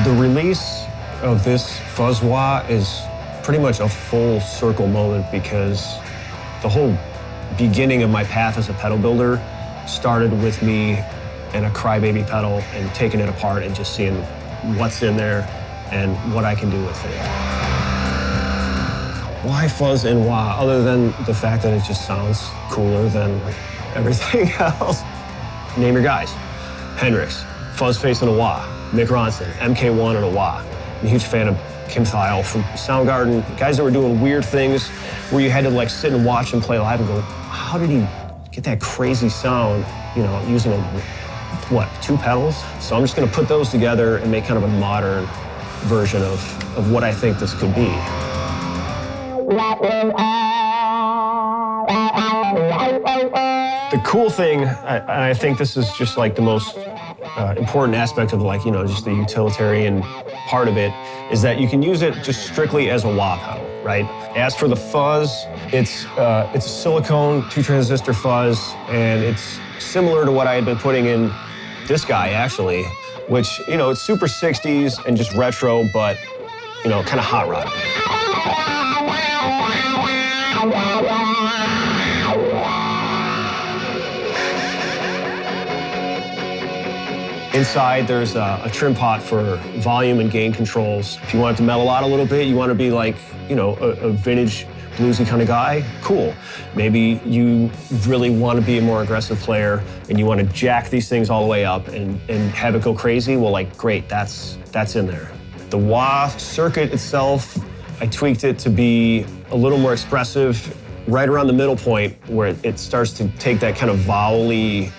The release of this fuzz wah is pretty much a full circle moment because the whole beginning of my path as a pedal builder started with me and a crybaby pedal and taking it apart and just seeing what's in there and what I can do with it. Why fuzz and wah, other than the fact that it just sounds cooler than everything else? Name your guys. Hendrix, fuzz face and a wah. Mick Ronson, MK1 and a wah. I'm a huge fan of Kim Thayil from Soundgarden, guys that were doing weird things where you had to like sit and watch him play live and go, how did he get that crazy sound, you know, using what, 2 pedals? So I'm just gonna put those together and make kind of a modern version of what I think this could be. The cool thing, I think this is just like the most important aspect of like, you know, just the utilitarian part of it, is that you can use it just strictly as a wah pedal, right? As for the fuzz, it's a silicone 2-transistor fuzz, and it's similar to what I had been putting in this guy actually, which, you know, it's super 60s and just retro, but, you know, kind of hot rod. Inside, there's a trim pot for volume and gain controls. If you want it to mellow out a little bit, you want to be like, you know, a vintage bluesy kind of guy, cool. Maybe you really want to be a more aggressive player and you want to jack these things all the way up and have it go crazy, well, like, great, that's in there. The wah circuit itself, I tweaked it to be a little more expressive, right around the middle point where it starts to take that kind of vowel-y,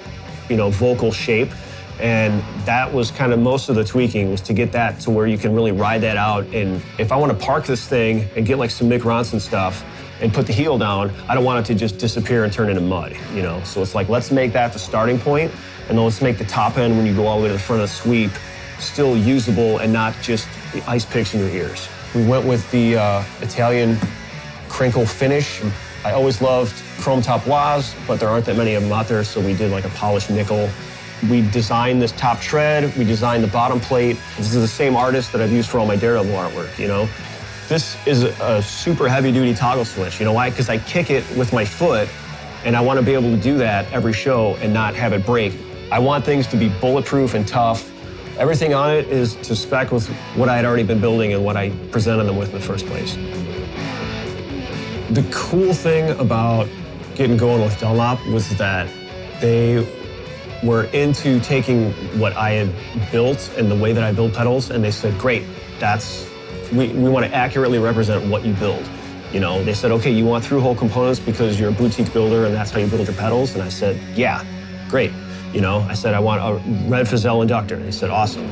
you know, vocal shape. And that was kind of most of the tweaking, was to get that to where you can really ride that out. And if I want to park this thing and get like some Mick Ronson stuff and put the heel down, I don't want it to just disappear and turn into mud, you know? So it's like, let's make that the starting point, and then let's make the top end when you go all the way to the front of the sweep still usable and not just the ice picks in your ears. We went with the Italian crinkle finish. I always loved chrome top wahs, but there aren't that many of them out there, so we did like a polished nickel. We designed this top tread, we designed the bottom plate. This is the same artist that I've used for all my DareDevil artwork, you know? This is a super heavy-duty toggle switch. You know why? Because I kick it with my foot, and I want to be able to do that every show and not have it break. I want things to be bulletproof and tough. Everything on it is to spec with what I had already been building and what I presented them with in the first place. The cool thing about getting going with Dunlop was that they were into taking what I had built and the way that I build pedals, and they said, great, we want to accurately represent what you build. You know, they said, okay, you want through-hole components because you're a boutique builder and that's how you build your pedals? And I said, yeah, great. You know, I said, I want a red Fuzzel inductor. And they said, awesome.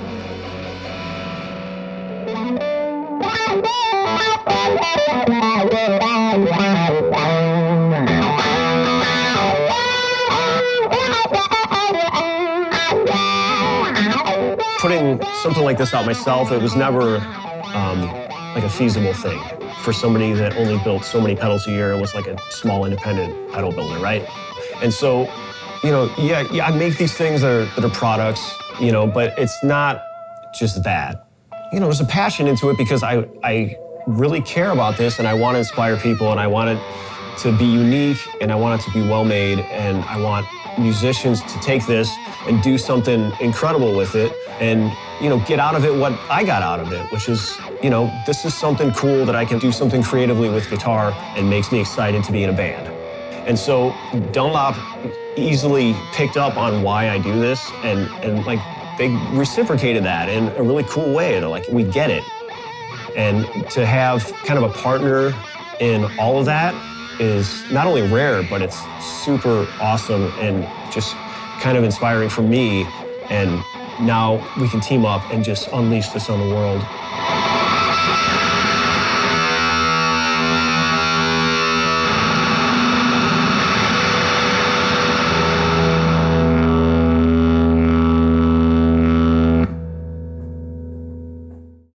Putting something like this out myself, it was never like a feasible thing for somebody that only built so many pedals a year and was like a small independent pedal builder, right? And so, you know, yeah, I make these things that are products, you know, but it's not just that. You know, there's a passion into it because I really care about this and I want to inspire people and I want it to be unique and I want it to be well made and I want musicians to take this and do something incredible with it and, you know, get out of it what I got out of it, which is, you know, this is something cool that I can do something creatively with guitar and makes me excited to be in a band. And so Dunlop easily picked up on why I do this and like they reciprocated that in a really cool way. They're like, we get it. And to have kind of a partner in all of that is not only rare, but it's super awesome and just kind of inspiring for me. And now we can team up and just unleash this on the world.